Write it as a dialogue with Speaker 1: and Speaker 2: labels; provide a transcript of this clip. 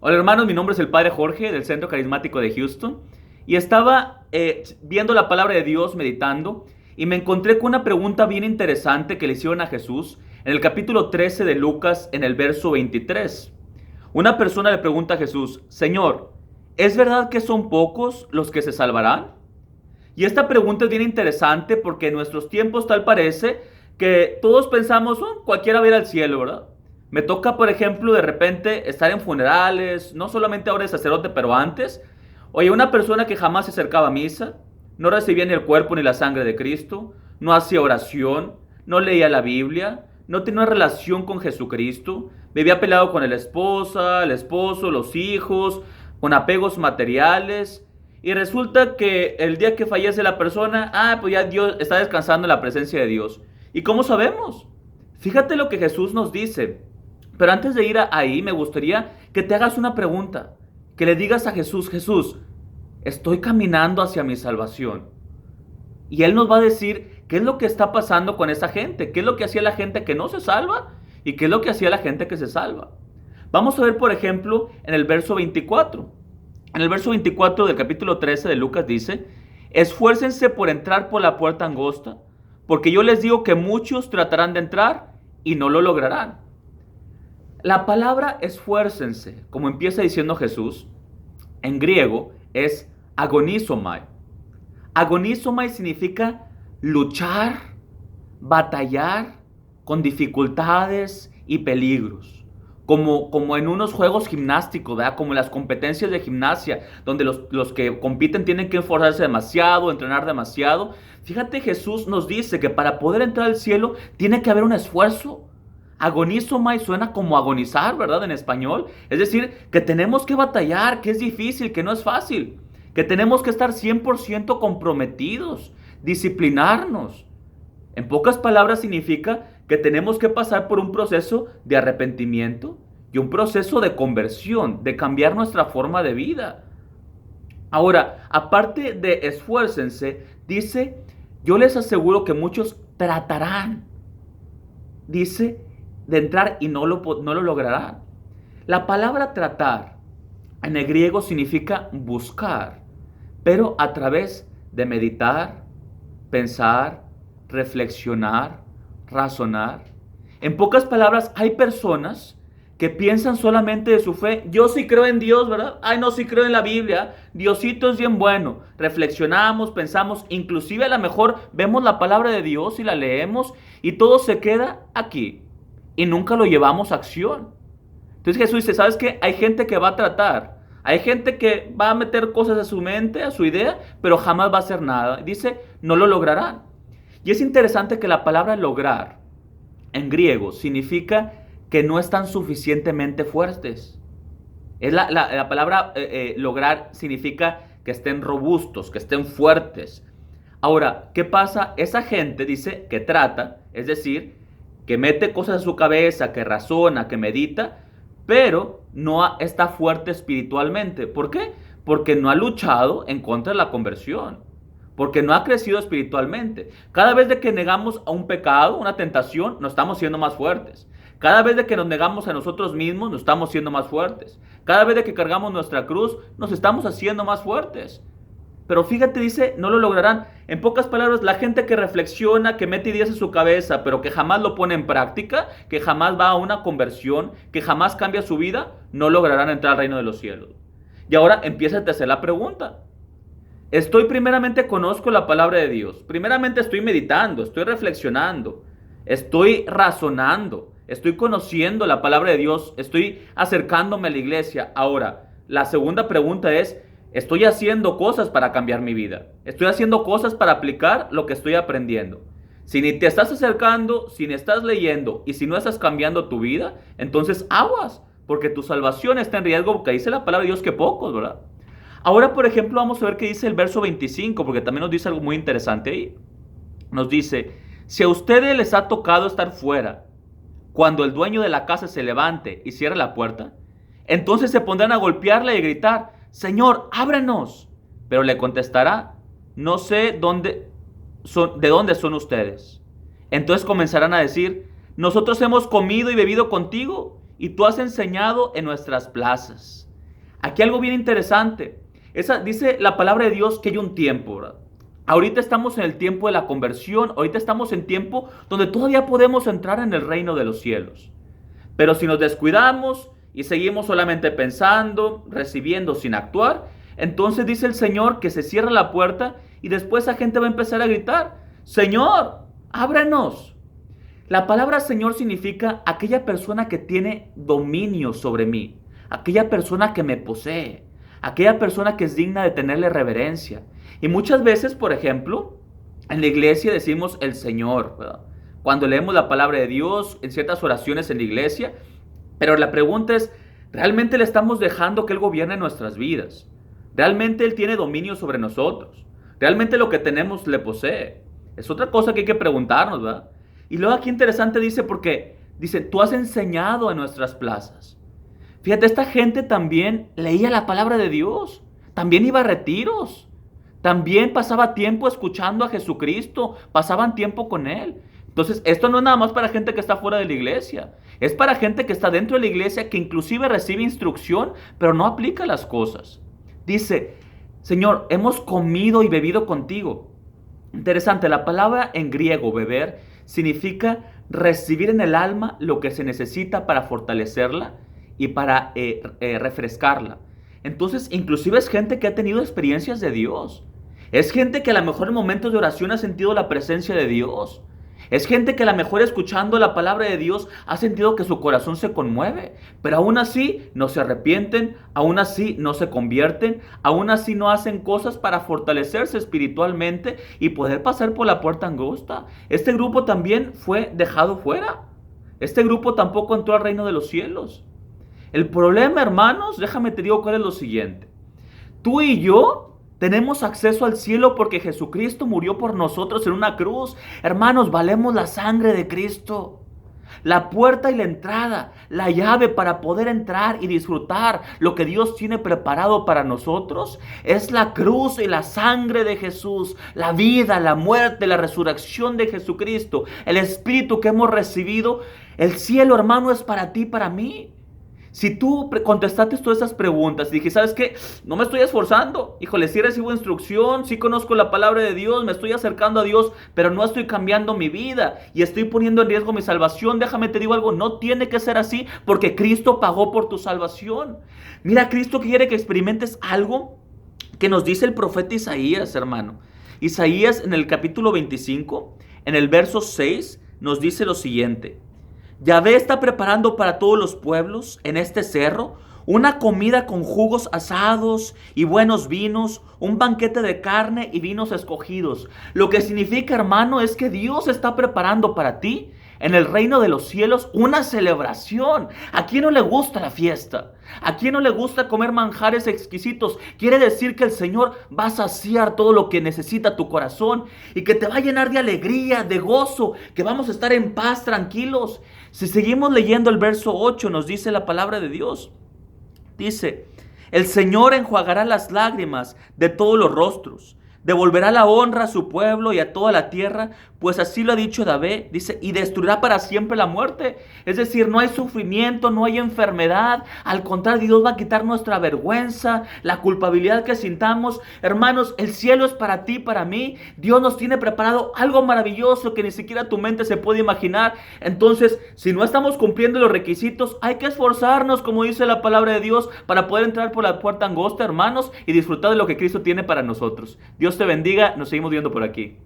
Speaker 1: Hola hermanos, mi nombre es el Padre Jorge del Centro Carismático de Houston y estaba viendo la palabra de Dios, meditando, y me encontré con una pregunta bien interesante que le hicieron a Jesús en el capítulo 13 de Lucas, en el verso 23. Una persona le pregunta a Jesús: Señor, ¿es verdad que son pocos los que se salvarán? Y esta pregunta es bien interesante porque en nuestros tiempos tal parece que todos pensamos: "Oh, cualquiera va a ir al cielo, ¿verdad?". Me toca, por ejemplo, de repente estar en funerales, no solamente ahora de sacerdote, pero antes. Oye, una persona que jamás se acercaba a misa, no recibía ni el cuerpo ni la sangre de Cristo, no hacía oración, no leía la Biblia, no tenía una relación con Jesucristo, vivía peleado con la esposa, el esposo, los hijos, con apegos materiales. Y resulta que el día que fallece la persona, pues ya Dios está descansando en la presencia de Dios. ¿Y cómo sabemos? Fíjate lo que Jesús nos dice. Pero antes de ir ahí, me gustaría que te hagas una pregunta. Que le digas a Jesús: Jesús, estoy caminando hacia mi salvación. Y Él nos va a decir qué es lo que está pasando con esa gente, qué es lo que hacía la gente que no se salva y qué es lo que hacía la gente que se salva. Vamos a ver, por ejemplo, en el verso 24. En el verso 24 del capítulo 13 de Lucas dice: esfuércense por entrar por la puerta angosta, porque yo les digo que muchos tratarán de entrar y no lo lograrán. La palabra esfuércense, como empieza diciendo Jesús, en griego es agonizomai. Agonizomai significa luchar, batallar con dificultades y peligros. Como en unos juegos gimnásticos, ¿verdad? Como en las competencias de gimnasia, donde los que compiten tienen que esforzarse demasiado, entrenar demasiado. Fíjate, Jesús nos dice que para poder entrar al cielo tiene que haber un esfuerzo. Agonizomai suena como agonizar, ¿verdad? En español. Es decir, que tenemos que batallar, que es difícil, que no es fácil. Que tenemos que estar 100% comprometidos, disciplinarnos. En pocas palabras significa que tenemos que pasar por un proceso de arrepentimiento y un proceso de conversión, de cambiar nuestra forma de vida. Ahora, aparte de esfuércense, dice: yo les aseguro que muchos tratarán, dice, de entrar y no lo lograrán. La palabra tratar en el griego significa buscar, pero a través de meditar, pensar, reflexionar, razonar. En pocas palabras, hay personas que piensan solamente de su fe. Yo sí creo en Dios, ¿verdad? Ay, no, sí creo en la Biblia. Diosito es bien bueno. Reflexionamos, pensamos, inclusive a lo mejor vemos la palabra de Dios y la leemos y todo se queda aquí y nunca lo llevamos a acción. Entonces Jesús dice: ¿sabes qué? Hay gente que va a tratar. Hay gente que va a meter cosas a su mente, a su idea, pero jamás va a hacer nada. Dice: no lo lograrán. Y es interesante que la palabra lograr en griego significa que no están suficientemente fuertes. La palabra lograr significa que estén robustos, que estén fuertes. Ahora, ¿qué pasa? Esa gente dice que trata, es decir, que mete cosas a su cabeza, que razona, que medita, pero no está fuerte espiritualmente. ¿Por qué? Porque no ha luchado en contra de la conversión. Porque no ha crecido espiritualmente. Cada vez de que negamos a un pecado, una tentación, nos estamos siendo más fuertes. Cada vez de que nos negamos a nosotros mismos, nos estamos siendo más fuertes. Cada vez de que cargamos nuestra cruz, nos estamos haciendo más fuertes. Pero fíjate, dice: no lo lograrán. En pocas palabras, la gente que reflexiona, que mete ideas en su cabeza, pero que jamás lo pone en práctica, que jamás va a una conversión, que jamás cambia su vida, no lograrán entrar al reino de los cielos. Y ahora empieza a hacer la pregunta. Conozco la palabra de Dios. Primeramente estoy meditando, estoy reflexionando, estoy razonando, estoy conociendo la palabra de Dios, estoy acercándome a la iglesia. Ahora, la segunda pregunta es: ¿estoy haciendo cosas para cambiar mi vida? ¿Estoy haciendo cosas para aplicar lo que estoy aprendiendo? Si ni te estás acercando, si ni estás leyendo y si no estás cambiando tu vida, entonces aguas, porque tu salvación está en riesgo, porque dice la palabra de Dios que pocos, ¿verdad? Ahora, por ejemplo, vamos a ver qué dice el verso 25, porque también nos dice algo muy interesante ahí. Nos dice: si a ustedes les ha tocado estar fuera, cuando el dueño de la casa se levante y cierre la puerta, entonces se pondrán a golpearla y a gritar: Señor, ábrenos. Pero le contestará: no sé de dónde son ustedes. Entonces comenzarán a decir: nosotros hemos comido y bebido contigo, y tú has enseñado en nuestras plazas. Aquí algo bien interesante. Dice la palabra de Dios que hay un tiempo, ¿verdad? Ahorita estamos en el tiempo de la conversión, ahorita estamos en tiempo donde todavía podemos entrar en el reino de los cielos. Pero si nos descuidamos y seguimos solamente pensando, recibiendo sin actuar, entonces dice el Señor que se cierra la puerta y después la gente va a empezar a gritar, Señor, ábrenos. La palabra Señor significa aquella persona que tiene dominio sobre mí, aquella persona que me posee, aquella persona que es digna de tenerle reverencia. Y muchas veces, por ejemplo, en la iglesia decimos el Señor, ¿verdad? Cuando leemos la palabra de Dios, en ciertas oraciones en la iglesia, pero la pregunta es, ¿realmente le estamos dejando que Él gobierne nuestras vidas? ¿Realmente Él tiene dominio sobre nosotros? ¿Realmente lo que tenemos le posee? Es otra cosa que hay que preguntarnos, ¿verdad? Y luego aquí interesante dice, tú has enseñado en nuestras plazas. Fíjate, esta gente también leía la palabra de Dios, también iba a retiros, también pasaba tiempo escuchando a Jesucristo, pasaban tiempo con Él. Entonces, esto no es nada más para gente que está fuera de la iglesia, es para gente que está dentro de la iglesia, que inclusive recibe instrucción, pero no aplica las cosas. Dice, Señor, hemos comido y bebido contigo. Interesante, la palabra en griego, beber, significa recibir en el alma lo que se necesita para fortalecerla y para refrescarla. Entonces, inclusive es gente que ha tenido experiencias de Dios. Es gente que a lo mejor en momentos de oración ha sentido la presencia de Dios. Es gente que a lo mejor escuchando la palabra de Dios ha sentido que su corazón se conmueve, pero aún así no se arrepienten, aún así no se convierten, aún así no hacen cosas para fortalecerse espiritualmente y poder pasar por la puerta angosta. Este grupo también fue dejado fuera. Este grupo tampoco entró al reino de los cielos. El problema, hermanos, déjame te digo cuál es lo siguiente. Tú y yo tenemos acceso al cielo porque Jesucristo murió por nosotros en una cruz. Hermanos, valemos la sangre de Cristo. La puerta y la entrada, la llave para poder entrar y disfrutar lo que Dios tiene preparado para nosotros es la cruz y la sangre de Jesús, la vida, la muerte, la resurrección de Jesucristo, el Espíritu que hemos recibido. El cielo, hermano, es para ti y para mí. Si tú contestaste todas esas preguntas y dije, ¿sabes qué? No me estoy esforzando. Híjole, sí recibo instrucción, sí conozco la palabra de Dios, me estoy acercando a Dios, pero no estoy cambiando mi vida y estoy poniendo en riesgo mi salvación. Déjame te digo algo, no tiene que ser así porque Cristo pagó por tu salvación. Mira, Cristo quiere que experimentes algo que nos dice el profeta Isaías, hermano. Isaías en el capítulo 25, en el verso 6, nos dice lo siguiente. Yahvé está preparando para todos los pueblos en este cerro una comida con jugos asados y buenos vinos, un banquete de carne y vinos escogidos. Lo que significa, hermano, es que Dios está preparando para ti en el reino de los cielos una celebración. ¿A quién no le gusta la fiesta? ¿A quién no le gusta comer manjares exquisitos? Quiere decir que el Señor va a saciar todo lo que necesita tu corazón y que te va a llenar de alegría, de gozo, que vamos a estar en paz, tranquilos. Si seguimos leyendo el verso 8, nos dice la palabra de Dios. Dice, el Señor enjuagará las lágrimas de todos los rostros, devolverá la honra a su pueblo y a toda la tierra, pues así lo ha dicho David, dice, y destruirá para siempre la muerte. Es decir, no hay sufrimiento, no hay enfermedad. Al contrario, Dios va a quitar nuestra vergüenza, la culpabilidad que sintamos. Hermanos, el cielo es para ti, para mí. Dios nos tiene preparado algo maravilloso que ni siquiera tu mente se puede imaginar. Entonces, si no estamos cumpliendo los requisitos, hay que esforzarnos, como dice la palabra de Dios, para poder entrar por la puerta angosta, hermanos, y disfrutar de lo que Cristo tiene para nosotros. Dios te bendiga, nos seguimos viendo por aquí.